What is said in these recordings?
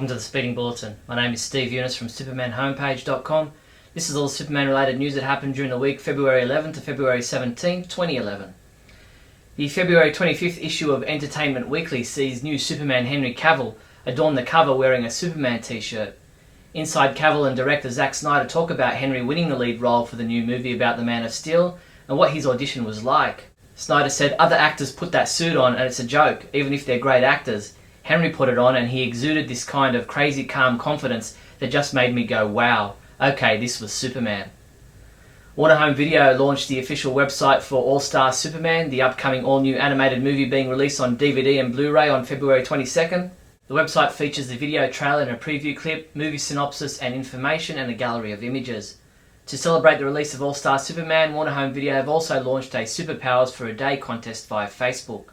Welcome to the Speeding Bulletin. My name is Steve Younis from supermanhomepage.com. This is all Superman related news that happened during the week February 11 to February 17, 2011. The February 25th issue of Entertainment Weekly sees new Superman Henry Cavill adorn the cover wearing a Superman t-shirt. Inside, Cavill and director Zack Snyder talk about Henry winning the lead role for the new movie about the Man of Steel and what his audition was like. Snyder said, "Other actors put that suit on and it's a joke, even if they're great actors. Henry put it on and he exuded this kind of crazy calm confidence that just made me go, wow, okay, this was Superman." Warner Home Video launched the official website for All-Star Superman, the upcoming all-new animated movie being released on DVD and Blu-ray on February 22nd. The website features the video trailer and a preview clip, movie synopsis and information, and a gallery of images. To celebrate the release of All-Star Superman, Warner Home Video have also launched a Superpowers for a Day contest via Facebook.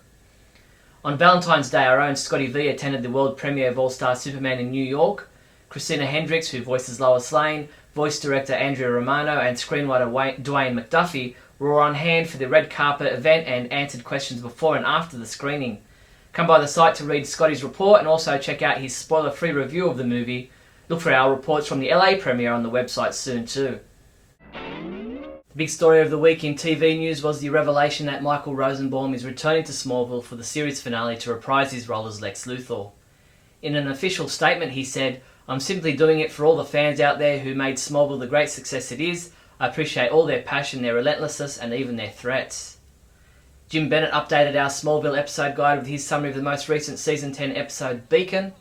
On Valentine's Day, our own Scotty V attended the world premiere of All-Star Superman in New York. Christina Hendricks, who voices Lois Lane, voice director Andrea Romano and screenwriter Dwayne McDuffie were on hand for the red carpet event and answered questions before and after the screening. Come by the site to read Scotty's report and also check out his spoiler-free review of the movie. Look for our reports from the LA premiere on the website soon too. The big story of the week in TV news was the revelation that Michael Rosenbaum is returning to Smallville for the series finale to reprise his role as Lex Luthor. In an official statement he said, "I'm simply doing it for all the fans out there who made Smallville the great success it is. I appreciate all their passion, their relentlessness and even their threats." Jim Bennett updated our Smallville episode guide with his summary of the most recent Season 10 episode Beacon,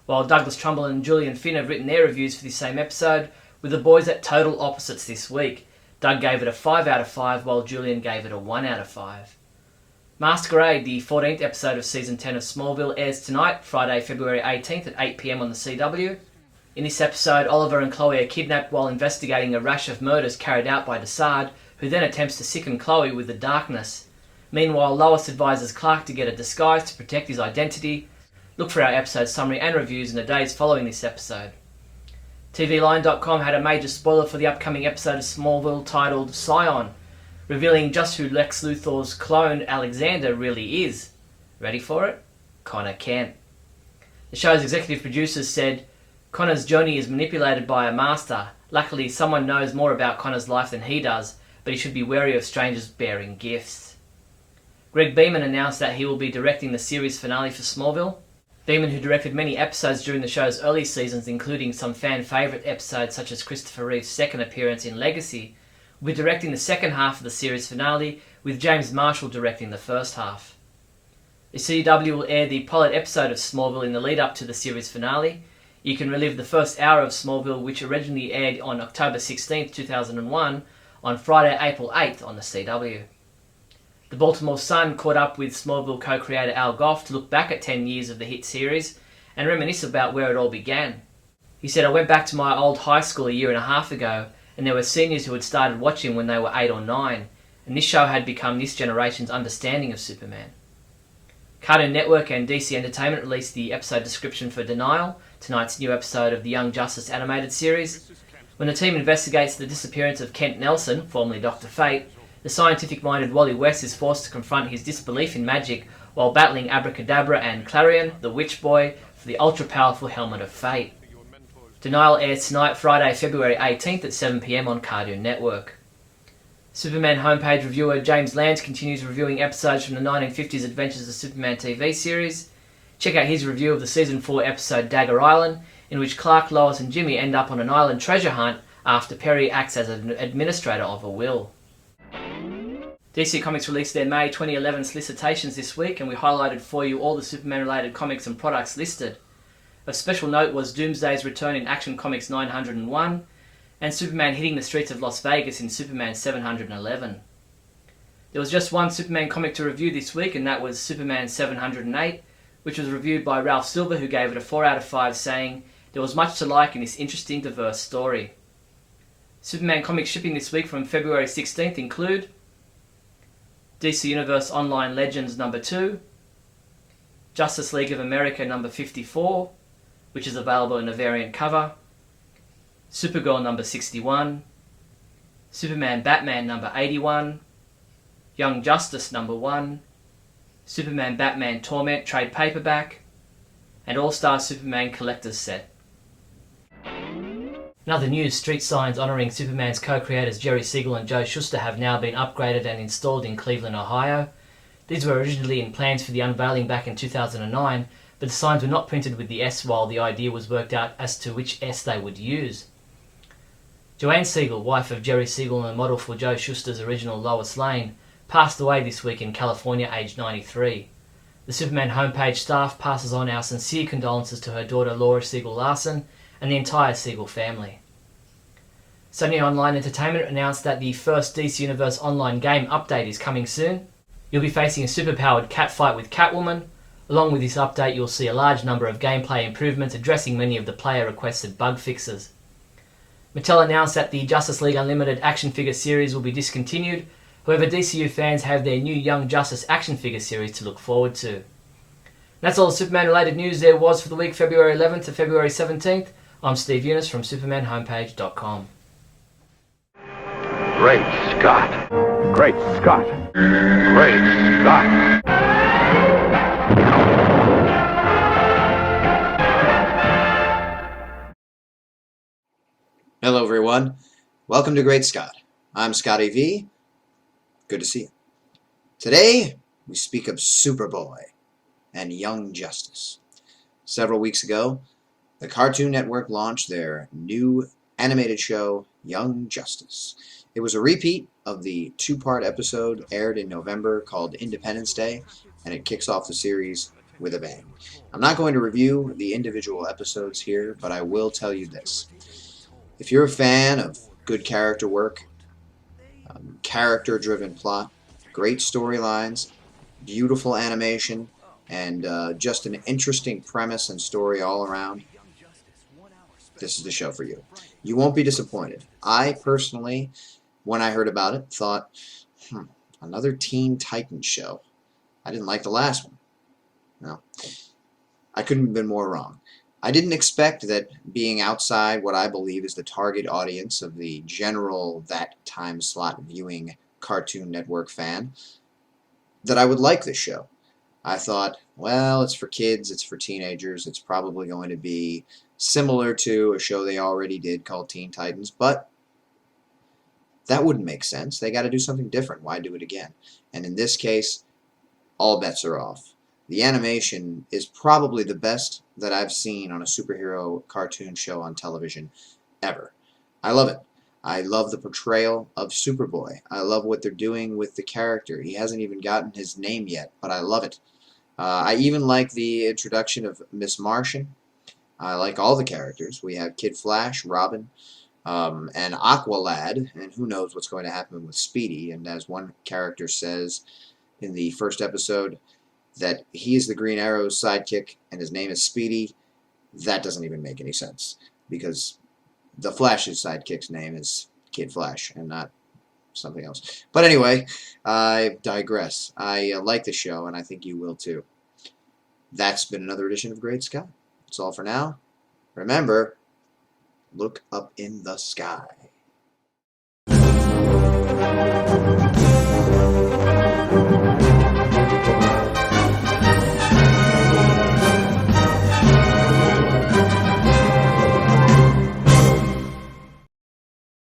while Douglas Trumbull and Julian Finn have written their reviews for the same episode, with the boys at total opposites this week. Doug gave it a 5 out of 5, while Julian gave it a 1 out of 5. Masquerade, the 14th episode of Season 10 of Smallville, airs tonight, Friday, February 18th at 8 p.m. on the CW. In this episode, Oliver and Chloe are kidnapped while investigating a rash of murders carried out by Desaad, who then attempts to sicken Chloe with the darkness. Meanwhile, Lois advises Clark to get a disguise to protect his identity. Look for our episode summary and reviews in the days following this episode. TVLine.com had a major spoiler for the upcoming episode of Smallville titled Scion, revealing just who Lex Luthor's clone Alexander really is. Ready for it? Connor Kent. The show's executive producers said, "Connor's journey is manipulated by a master. Luckily, someone knows more about Connor's life than he does, but he should be wary of strangers bearing gifts." Greg Beeman announced that he will be directing the series finale for Smallville. Beeman, who directed many episodes during the show's early seasons, including some fan-favourite episodes such as Christopher Reeve's second appearance in Legacy, will be directing the second half of the series finale, with James Marshall directing the first half. The CW will air the pilot episode of Smallville in the lead-up to the series finale. You can relive the first hour of Smallville, which originally aired on October 16, 2001, on Friday, April 8th on the CW. The Baltimore Sun caught up with Smallville co-creator Al Goff to look back at 10 years of the hit series and reminisce about where it all began. He said, "I went back to my old high school a year and a half ago, and there were seniors who had started watching when they were 8 or 9, and this show had become this generation's understanding of Superman." Cartoon Network and DC Entertainment released the episode description for Denial, tonight's new episode of the Young Justice animated series. When the team investigates the disappearance of Kent Nelson, formerly Dr. Fate, the scientific-minded Wally West is forced to confront his disbelief in magic while battling Abracadabra and Clarion, the Witch Boy, for the ultra-powerful Helmet of Fate. Denial airs tonight, Friday, February 18th at 7 p.m. on Cartoon Network. Superman homepage reviewer James Lance continues reviewing episodes from the 1950s Adventures of Superman TV series. Check out his review of the Season 4 episode Dagger Island, in which Clark, Lois and Jimmy end up on an island treasure hunt after Perry acts as an administrator of a will. DC Comics released their May 2011 solicitations this week, and we highlighted for you all the Superman-related comics and products listed. Of special note was Doomsday's return in Action Comics 901, and Superman hitting the streets of Las Vegas in Superman 711. There was just one Superman comic to review this week, and that was Superman 708, which was reviewed by Ralph Silver, who gave it a 4 out of 5, saying, "There was much to like in this interesting, diverse story." Superman comics shipping this week from February 16th include DC Universe Online Legends number 2, Justice League of America number 54, which is available in a variant cover, Supergirl number 61, Superman Batman number 81, Young Justice number 1, Superman Batman Torment trade paperback, and All-Star Superman Collector's Set. In other news, street signs honouring Superman's co-creators Jerry Siegel and Joe Shuster have now been upgraded and installed in Cleveland, Ohio. These were originally in plans for the unveiling back in 2009, but the signs were not printed with the S while the idea was worked out as to which S they would use. Joanne Siegel, wife of Jerry Siegel and model for Joe Shuster's original Lois Lane, passed away this week in California aged 93. The Superman homepage staff passes on our sincere condolences to her daughter Laura Siegel Larson and the entire Siegel family. Sony Online Entertainment announced that the first DC Universe online game update is coming soon. You'll be facing a superpowered cat fight with Catwoman. Along with this update, you'll see a large number of gameplay improvements addressing many of the player-requested bug fixes. Mattel announced that the Justice League Unlimited action figure series will be discontinued. However, DCU fans have their new Young Justice action figure series to look forward to. That's all the Superman-related news there was for the week February 11th to February 17th. I'm Steve Younis from SupermanHomepage.com. Great Scott! Great Scott! Great Scott! Hello everyone, welcome to Great Scott. I'm Scotty V. Good to see you. Today we speak of Superboy and Young Justice. Several weeks ago, the Cartoon Network launched their new animated show, Young Justice. It was a repeat of the two-part episode aired in November called Independence Day, and it kicks off the series with a bang. I'm not going to review the individual episodes here, but I will tell you this. If you're a fan of good character work, character-driven plot, great storylines, beautiful animation, and just an interesting premise and story all around, this is the show for you. You won't be disappointed. I personally, when I heard about it, thought, another Teen Titans show. I didn't like the last one. No, I couldn't have been more wrong. I didn't expect that being outside what I believe is the target audience of the general that time slot viewing Cartoon Network fan, that I would like this show. I thought, well, it's for kids, it's for teenagers, it's probably going to be similar to a show they already did called Teen Titans, but that wouldn't make sense. They got to do something different. Why do it again? And in this case, all bets are off. The animation is probably the best that I've seen on a superhero cartoon show on television ever. I love it. I love the portrayal of Superboy. I love what they're doing with the character. He hasn't even gotten his name yet, but I love it. I even like the introduction of Miss Martian. I like all the characters. We have Kid Flash, Robin, and Aqualad, and who knows what's going to happen with Speedy. And as one character says in the first episode, that he is the Green Arrow's sidekick and his name is Speedy, that doesn't even make any sense, because the Flash's sidekick's name is Kid Flash and not something else. But anyway, I digress. I like the show, and I think you will too. That's been another edition of Great Scott. That's all for now. Remember, look up in the sky.